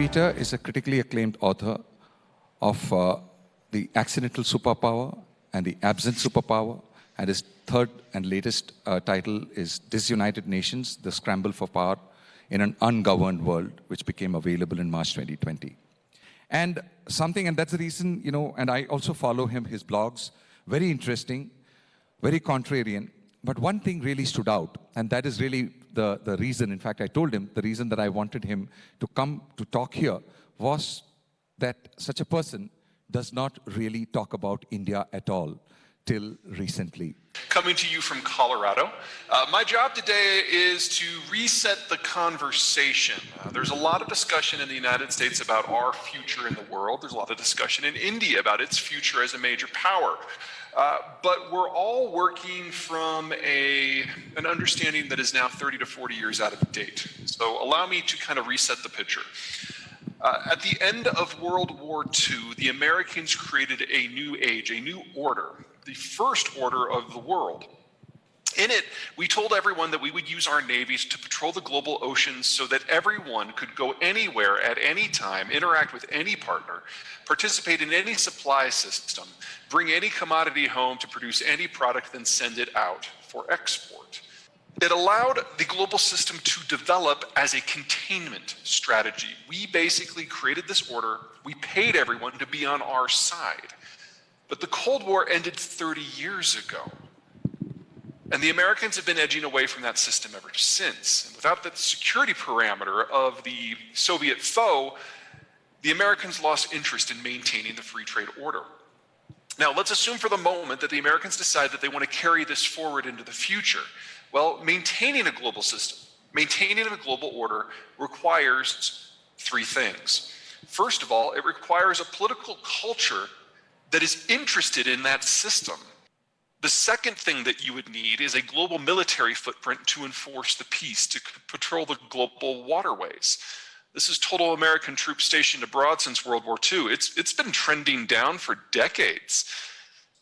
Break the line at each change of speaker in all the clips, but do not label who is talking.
Peter is a critically acclaimed author of The Accidental Superpower and The Absent Superpower, and his third and latest title is Disunited Nations, The Scramble for Power in an Ungoverned World, which became available in March 2020. And that's the reason, and I also follow him, his blogs, very interesting, very contrarian. But one thing really stood out, and that is really the reason, in fact, I told him, the reason that I wanted him to come to talk here was that such a person does not really talk about India at all till recently.
Coming to you from Colorado. My job today is to reset the conversation. There's a lot of discussion in the United States about our future in the world. There's a lot of discussion in India about its future as a major power. But we're all working from an understanding that is now 30 to 40 years out of date. So allow me to kind of reset the picture. At the end of World War II, the Americans created a new age, a new order, the first order of the world. In it, we told everyone that we would use our navies to patrol the global oceans so that everyone could go anywhere at any time, interact with any partner, participate in any supply system, bring any commodity home to produce any product, then send it out for export. It allowed the global system to develop as a containment strategy. We basically created this order. We paid everyone to be on our side. But the Cold War ended 30 years ago. And the Americans have been edging away from that system ever since. And without that security parameter of the Soviet foe, the Americans lost interest in maintaining the free trade order. Now, let's assume for the moment that the Americans decide that they want to carry this forward into the future. Well, maintaining a global system, maintaining a global order requires three things. First of all, it requires a political culture that is interested in that system. The second thing that you would need is a global military footprint to enforce the peace, to patrol the global waterways. This is total American troops stationed abroad since World War II. It's been trending down for decades.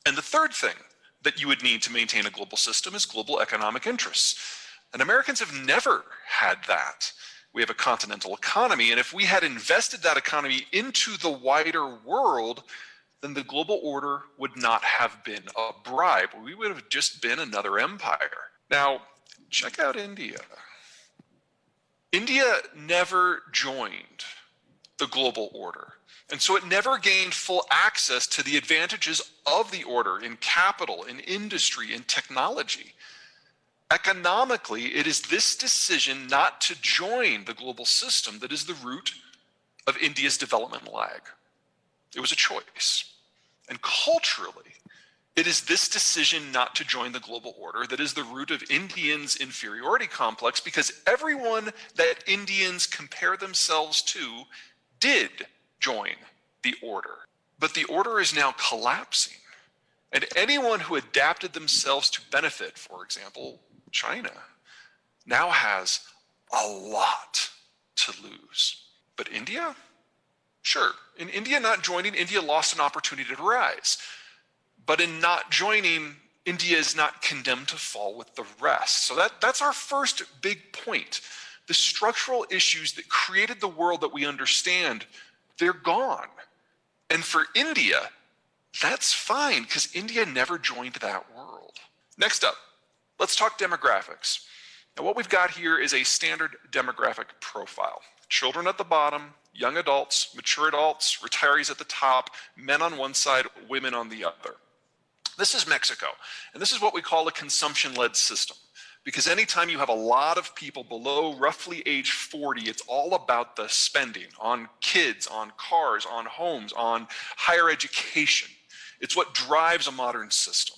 And the third thing that you would need to maintain a global system is global economic interests. And Americans have never had that. We have a continental economy, and if we had invested that economy into the wider world, then the global order would not have been a bribe. We would have just been another empire. Now, check out India. India never joined the global order. And so it never gained full access to the advantages of the order in capital, in industry, in technology. Economically, it is this decision not to join the global system that is the root of India's development lag. It was a choice. And culturally, it is this decision not to join the global order that is the root of Indians' inferiority complex, because everyone that Indians compare themselves to did join the order. But the order is now collapsing. And anyone who adapted themselves to benefit, for example, China, now has a lot to lose. But India? Sure, in India not joining, India lost an opportunity to rise. But in not joining, India is not condemned to fall with the rest. So that's our first big point. The structural issues that created the world that we understand, they're gone. And for India, that's fine, because India never joined that world. Next up, let's talk demographics. Now, what we've got here is a standard demographic profile. Children at the bottom, young adults, mature adults, retirees at the top, men on one side, women on the other. This is Mexico, and this is what we call a consumption-led system. Because anytime you have a lot of people below roughly age 40, it's all about the spending on kids, on cars, on homes, on higher education. It's what drives a modern system.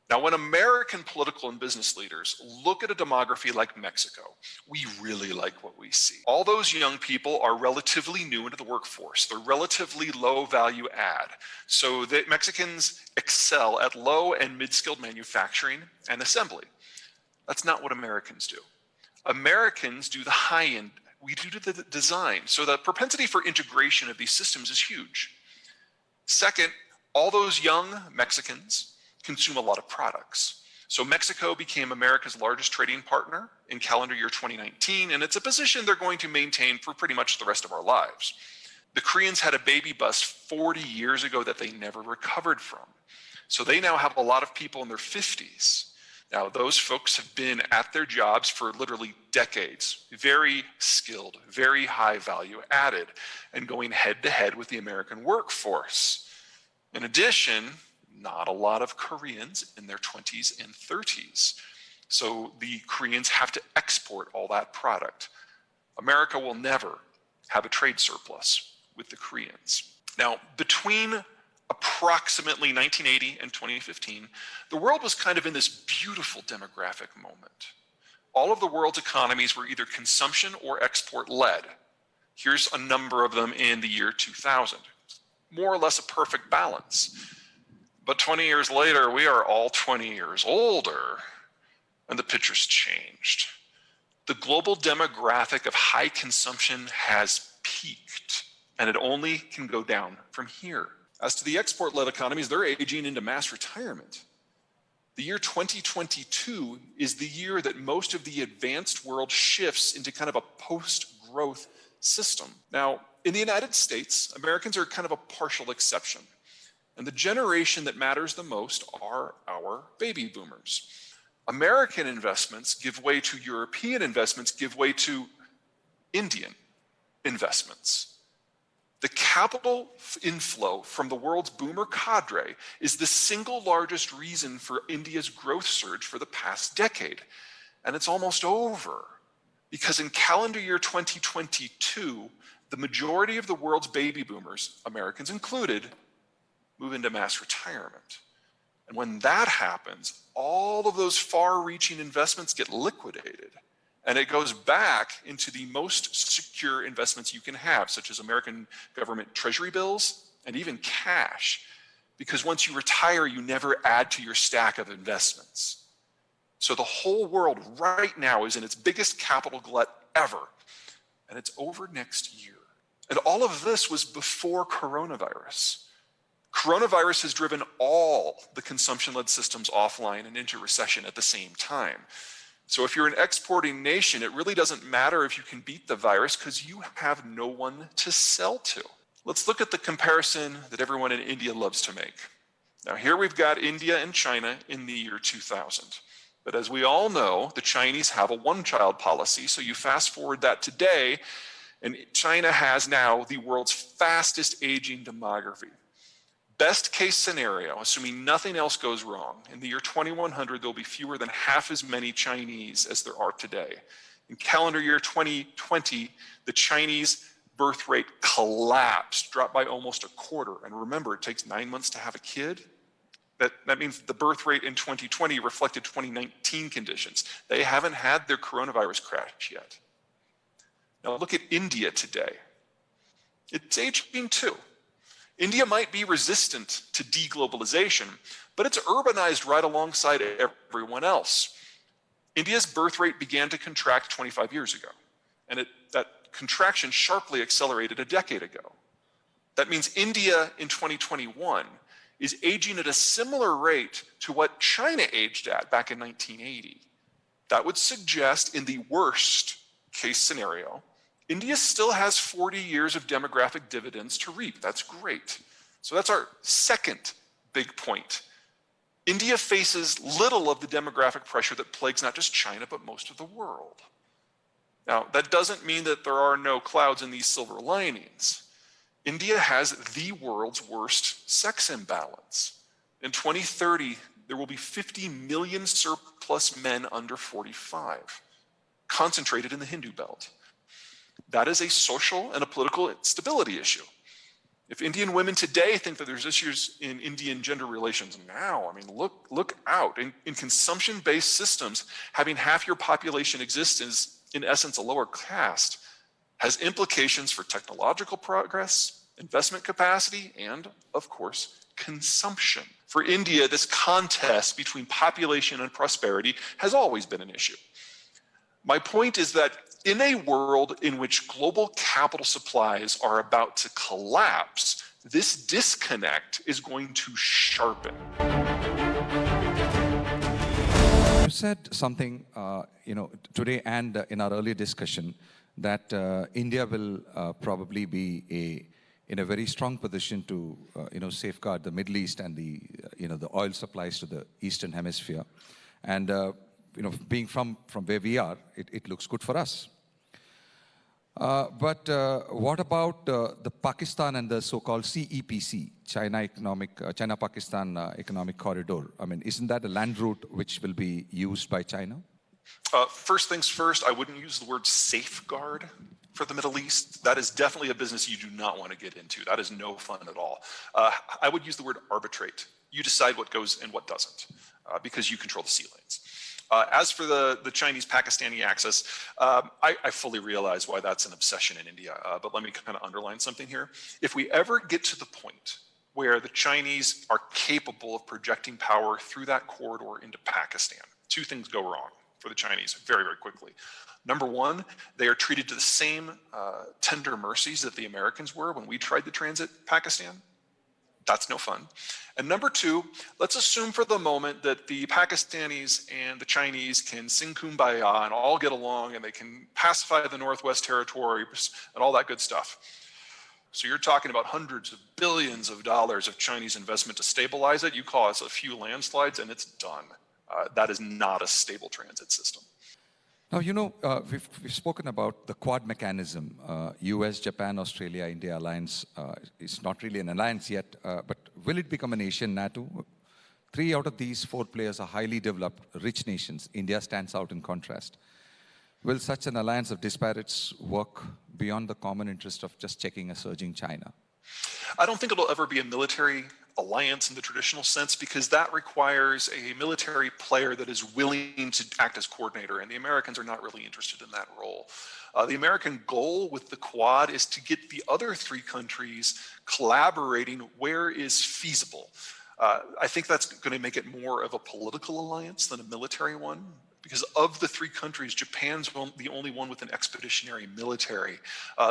Now, when American political and business leaders look at a demography like Mexico, we really like what we see. All those young people are relatively new into the workforce. They're relatively low value add. So that Mexicans excel at low and mid-skilled manufacturing and assembly. That's not what Americans do. Americans do the high end. We do the design. So the propensity for integration of these systems is huge. Second, all those young Mexicans consume a lot of products. So Mexico became America's largest trading partner in calendar year 2019, and it's a position they're going to maintain for pretty much the rest of our lives. The Koreans had a baby bust 40 years ago that they never recovered from. So they now have a lot of people in their 50s. Now, those folks have been at their jobs for literally decades, very skilled, very high value added, and going head to head with the American workforce. In addition, not a lot of Koreans in their 20s and 30s. So the Koreans have to export all that product. America will never have a trade surplus with the Koreans. Now, between approximately 1980 and 2015, the world was kind of in this beautiful demographic moment. All of the world's economies were either consumption or export led. Here's a number of them in the year 2000. More or less a perfect balance. But 20 years later, we are all 20 years older, and the picture's changed. The global demographic of high consumption has peaked, and it only can go down from here. As to the export-led economies, they're aging into mass retirement. The year 2022 is the year that most of the advanced world shifts into kind of a post-growth system. Now, in the United States, Americans are kind of a partial exception. And the generation that matters the most are our baby boomers. American investments give way to European investments, give way to Indian investments. The capital inflow from the world's boomer cadre is the single largest reason for India's growth surge for the past decade. And it's almost over, because in calendar year 2022, the majority of the world's baby boomers, Americans included, move into mass retirement. And when that happens, all of those far-reaching investments get liquidated. And it goes back into the most secure investments you can have, such as American government treasury bills and even cash. Because once you retire, you never add to your stack of investments. So the whole world right now is in its biggest capital glut ever. And it's over next year. And all of this was before coronavirus. Coronavirus has driven all the consumption-led systems offline and into recession at the same time. So if you're an exporting nation, it really doesn't matter if you can beat the virus because you have no one to sell to. Let's look at the comparison that everyone in India loves to make. Now here we've got India and China in the year 2000. But as we all know, the Chinese have a one-child policy. So you fast forward that today, and China has now the world's fastest aging demography. Best case scenario, assuming nothing else goes wrong, in the year 2100, there'll be fewer than half as many Chinese as there are today. In calendar year 2020, the Chinese birth rate collapsed, dropped by almost a quarter. And remember, it takes 9 months to have a kid. That means the birth rate in 2020 reflected 2019 conditions. They haven't had their coronavirus crash yet. Now look at India today. It's aging too. India might be resistant to deglobalization, but it's urbanized right alongside everyone else. India's birth rate began to contract 25 years ago, and that contraction sharply accelerated a decade ago. That means India in 2021 is aging at a similar rate to what China aged at back in 1980. That would suggest, in the worst case scenario, India still has 40 years of demographic dividends to reap. That's great. So that's our second big point. India faces little of the demographic pressure that plagues not just China, but most of the world. Now, that doesn't mean that there are no clouds in these silver linings. India has the world's worst sex imbalance. In 2030, there will be 50 million surplus men under 45, concentrated in the Hindu belt. That is a social and a political stability issue. If Indian women today think that there's issues in Indian gender relations now, I mean, look out. In consumption-based systems, having half your population exist is, in essence, a lower caste, has implications for technological progress, investment capacity, and, of course, consumption. For India, this contest between population and prosperity has always been an issue. My point is that in a world in which global capital supplies are about to collapse, this disconnect is going to sharpen.
said something, today and in our earlier discussion, that India will probably be in a very strong position to, safeguard the Middle East and the oil supplies to the Eastern Hemisphere. And, being from where we are, it looks good for us. But what about the Pakistan and the so-called CEPC, China-Pakistan Economic Corridor? I mean, isn't that a land route which will be used by China?
First things first, I wouldn't use the word safeguard for the Middle East. That is definitely a business you do not want to get into. That is no fun at all. I would use the word arbitrate. You decide what goes and what doesn't, because you control the sea lanes. As for the Chinese-Pakistani axis, I fully realize why that's an obsession in India, but let me kind of underline something here. If we ever get to the point where the Chinese are capable of projecting power through that corridor into Pakistan, two things go wrong for the Chinese very, very quickly. Number one, they are treated to the same tender mercies that the Americans were when we tried to transit Pakistan. That's no fun. And number two, let's assume for the moment that the Pakistanis and the Chinese can sing kumbaya and all get along and they can pacify the Northwest Territories and all that good stuff. So you're talking about hundreds of billions of dollars of Chinese investment to stabilize it. You cause a few landslides and it's done. That is not a stable transit system.
Now, we've spoken about the Quad mechanism, US, Japan, Australia, India alliance. It's not really an alliance yet, but will it become a nation, NATO? 3 out of these 4 players are highly developed, rich nations. India stands out in contrast. Will such an alliance of disparates work beyond the common interest of just checking a surging China?
I don't think it'll ever be a military alliance in the traditional sense, because that requires a military player that is willing to act as coordinator, and the Americans are not really interested in that role. The American goal with the Quad is to get the other 3 countries collaborating where is feasible. I think that's going to make it more of a political alliance than a military one, because of the 3 countries, Japan's the only one with an expeditionary military.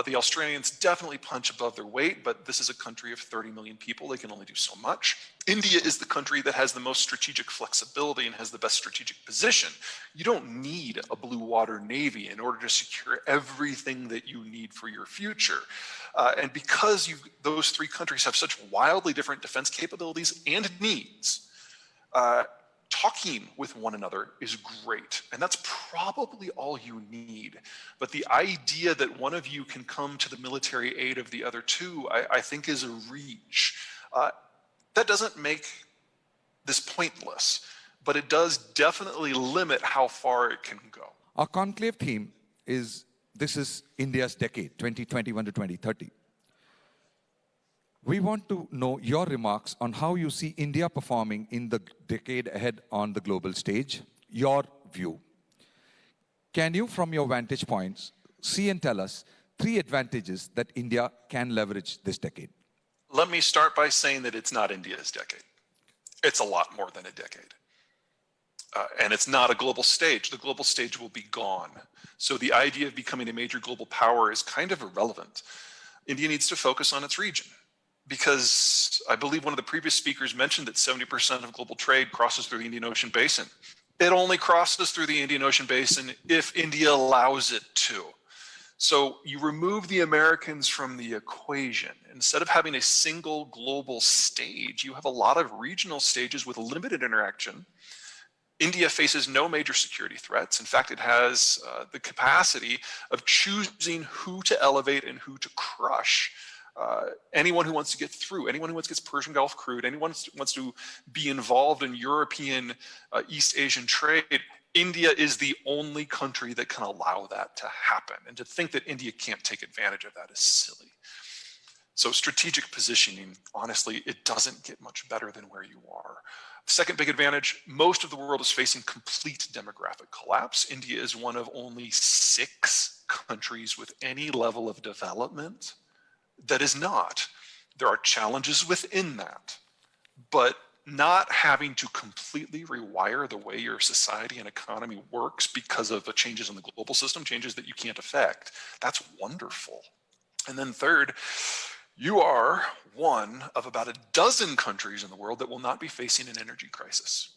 The Australians definitely punch above their weight, but this is a country of 30 million people. They can only do so much. India is the country that has the most strategic flexibility and has the best strategic position. You don't need a blue water navy in order to secure everything that you need for your future. And because those 3 countries have such wildly different defense capabilities and needs, talking with one another is great, and that's probably all you need. But the idea that one of you can come to the military aid of the other 2, I think is a reach. That doesn't make this pointless, but it does definitely limit how far it can go.
Our conclave theme is, this is India's decade, 2021 to 2030. We want to know your remarks on how you see India performing in the decade ahead on the global stage, your view. Can you, from your vantage points, see and tell us 3 advantages that India can leverage this decade?
Let me start by saying that it's not India's decade. It's a lot more than a decade. And it's not a global stage. The global stage will be gone. So the idea of becoming a major global power is kind of irrelevant. India needs to focus on its region, because I believe one of the previous speakers mentioned that 70% of global trade crosses through the Indian Ocean Basin. It only crosses through the Indian Ocean Basin if India allows it to. So you remove the Americans from the equation. Instead of having a single global stage, you have a lot of regional stages with limited interaction. India faces no major security threats. In fact, it has the capacity of choosing who to elevate and who to crush. Anyone who wants to get through, anyone who wants to get Persian Gulf crude, anyone who wants to be involved in European, East Asian trade, India is the only country that can allow that to happen. And to think that India can't take advantage of that is silly. So strategic positioning, honestly, it doesn't get much better than where you are. Second big advantage, most of the world is facing complete demographic collapse. India is one of only 6 countries with any level of development that is not. There are challenges within that, but not having to completely rewire the way your society and economy works because of the changes in the global system, changes that you can't affect, that's wonderful. And then third, you are one of about a dozen countries in the world that will not be facing an energy crisis.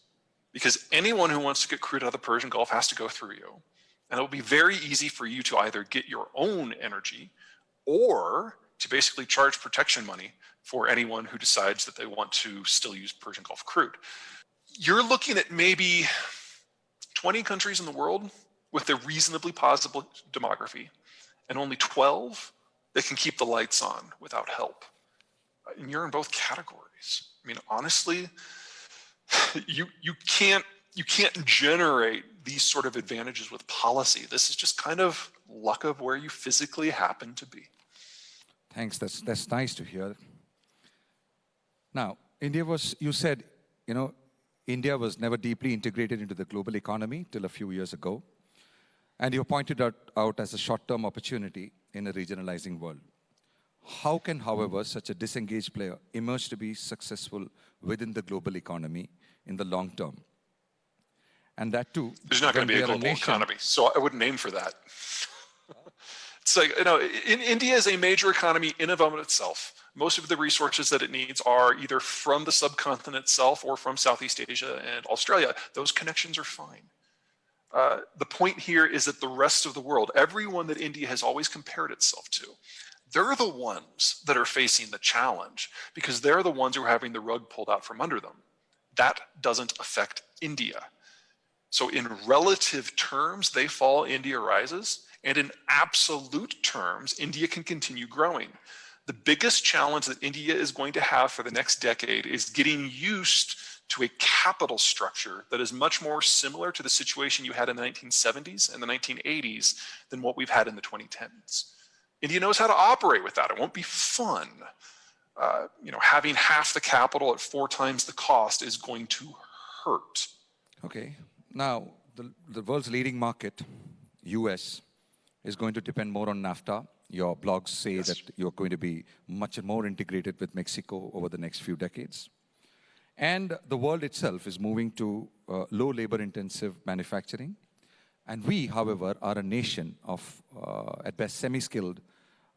because anyone who wants to get crude out of the Persian Gulf has to go through you. And it will be very easy for you to either get your own energy or to basically charge protection money for anyone who decides that they want to still use Persian Gulf crude. You're looking at maybe 20 countries in the world with a reasonably positive demography, and only 12 that can keep the lights on without help. And you're in both categories. I mean, honestly, you can't generate these sort of advantages with policy. This is just kind of luck of where you physically happen to be.
Thanks. That's nice to hear. Now, India was, you said, India was never deeply integrated into the global economy till a few years ago. And you pointed out as a short-term opportunity in a regionalizing world. How can, however, such a disengaged player emerge to be successful within the global economy in the long term? And that too,
there's not going to be a global economy, so I wouldn't aim for that. It's like, India is a major economy in and of itself. Most of the resources that it needs are either from the subcontinent itself or from Southeast Asia and Australia. Those connections are fine. The point here is that the rest of the world, everyone that India has always compared itself to, they're the ones that are facing the challenge because they're the ones who are having the rug pulled out from under them. That doesn't affect India. So in relative terms, they fall, India rises, and in absolute terms, India can continue growing. The biggest challenge that India is going to have for the next decade is getting used to a capital structure that is much more similar to the situation you had in the 1970s and the 1980s than what we've had in the 2010s. India knows how to operate with that. It won't be fun. Having half the capital at 4 times the cost is going to hurt.
Okay. Now, the world's leading market, US, is going to depend more on NAFTA. Your blogs say
Yes.
that you're going to be much more integrated with Mexico over the next few decades. And the world itself is moving to low labor-intensive manufacturing. And we, however, are a nation of, at best, semi-skilled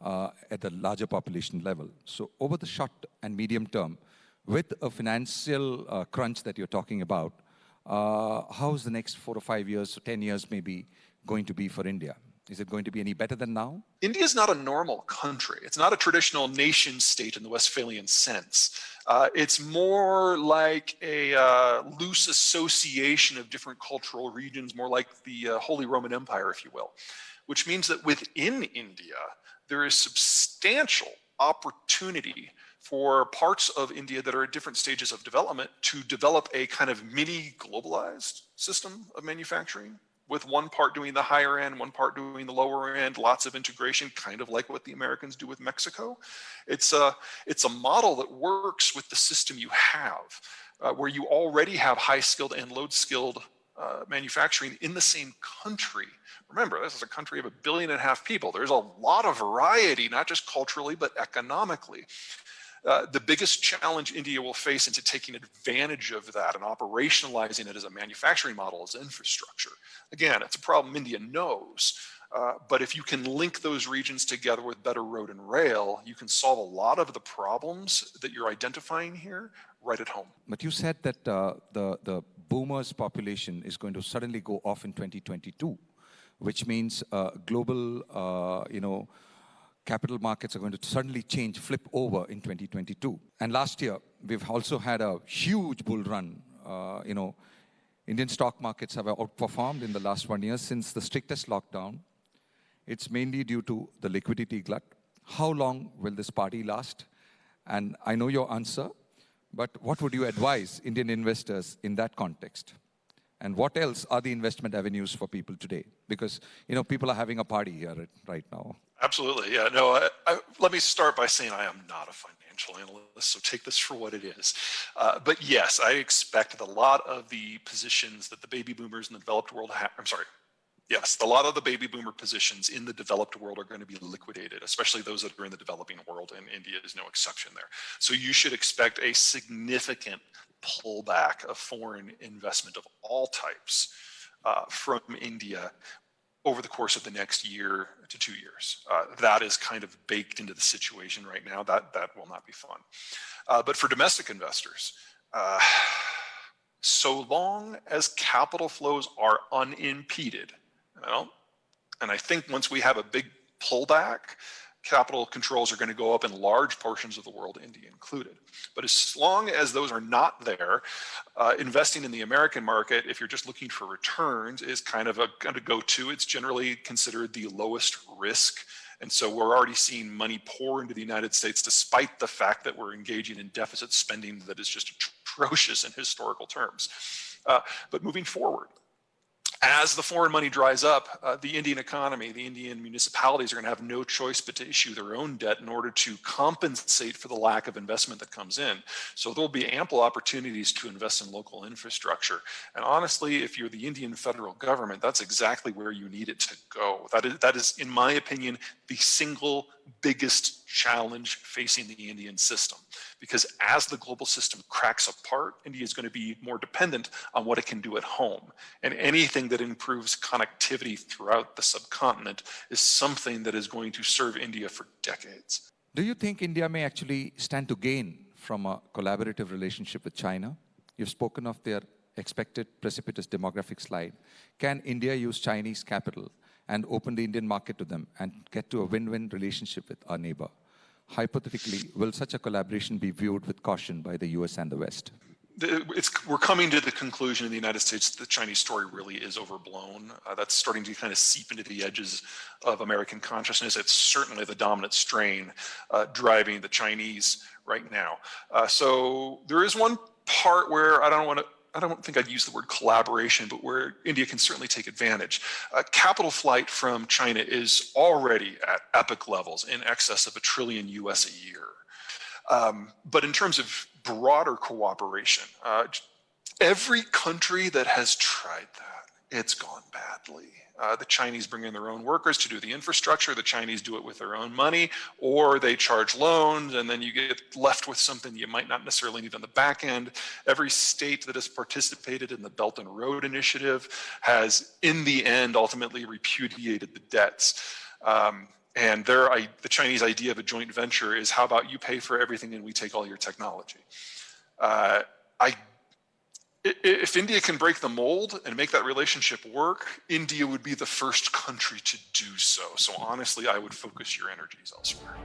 at the larger population level. So over the short and medium term, with a financial crunch that you're talking about, how's the next 4 or 5 years, or 10 years maybe, going to be for India? Is it going to be any better than now?
India is not a normal country. It's not a traditional nation state in the Westphalian sense. It's more like a loose association of different cultural regions, more like the Holy Roman Empire, if you will, which means that within India, there is substantial opportunity for parts of India that are at different stages of development to develop a kind of mini globalized system of manufacturing, with one part doing the higher end, one part doing the lower end, lots of integration, kind of like what the Americans do with Mexico. It's a model that works with the system you have, where you already have high-skilled and low-skilled manufacturing in the same country. Remember, this is a country of 1.5 billion people. There's a lot of variety, not just culturally, but economically. The biggest challenge India will face into taking advantage of that and operationalizing it as a manufacturing model is infrastructure. Again, it's a problem India knows, but if you can link those regions together with better road and rail, you can solve a lot of the problems that you're identifying here right at home.
But you said that the boomers population is going to suddenly go off in 2022, which means global, capital markets are going to suddenly flip over in 2022. And last year, we've also had a huge bull run. Indian stock markets have outperformed in the last 1 year since the strictest lockdown. It's mainly due to the liquidity glut. How long will this party last? And I know your answer, but what would you advise Indian investors in that context? And what else are the investment avenues for people today? Because, people are having a party here right now.
Absolutely, yeah. No, let me start by saying I am not a financial analyst, so take this for what it is. But yes, I expect that a lot of the positions that the baby boomers in the developed world have, a lot of the baby boomer positions in the developed world are going to be liquidated, especially those that are in the developing world, and India is no exception there. So you should expect a significant pullback of foreign investment of all types from India over the course of the next year to 2 years. That is kind of baked into the situation right now. That will not be fun. But for domestic investors, so long as capital flows are unimpeded, and I think once we have a big pullback, capital controls are going to go up in large portions of the world, India included. But as long as those are not there, investing in the American market, if you're just looking for returns, is kind of a go-to. It's generally considered the lowest risk. And so we're already seeing money pour into the United States, despite the fact that we're engaging in deficit spending that is just atrocious in historical terms. But moving forward, as the foreign money dries up, the Indian economy, the Indian municipalities are going to have no choice but to issue their own debt in order to compensate for the lack of investment that comes in. So there'll be ample opportunities to invest in local infrastructure. And honestly, if you're the Indian federal government, that's exactly where you need it to go. That is, in my opinion, the single biggest challenge facing the Indian system. Because as the global system cracks apart, India is going to be more dependent on what it can do at home. And anything that improves connectivity throughout the subcontinent is something that is going to serve India for decades.
Do you think India may actually stand to gain from a collaborative relationship with China? You've spoken of their expected precipitous demographic slide. Can India use Chinese capital and open the Indian market to them and get to a win-win relationship with our neighbor? Hypothetically, will such a collaboration be viewed with caution by the US and the West?
We're coming to the conclusion in the United States that the Chinese story really is overblown. That's starting to kind of seep into the edges of American consciousness. It's certainly the dominant strain driving the Chinese right now. So there is one part where I don't think I'd use the word collaboration, but where India can certainly take advantage. Capital flight from China is already at epic levels, in excess of $1 trillion US a year. But in terms of broader cooperation, every country that has tried that, it's gone badly. The Chinese bring in their own workers to do the infrastructure. The Chinese do it with their own money, or they charge loans, and then you get left with something you might not necessarily need on the back end. Every state that has participated in the Belt and Road Initiative has, in the end, ultimately repudiated the debts. And the Chinese idea of a joint venture is, how about you pay for everything and we take all your technology? If India can break the mold and make that relationship work, India would be the first country to do so. So honestly, I would focus your energies elsewhere.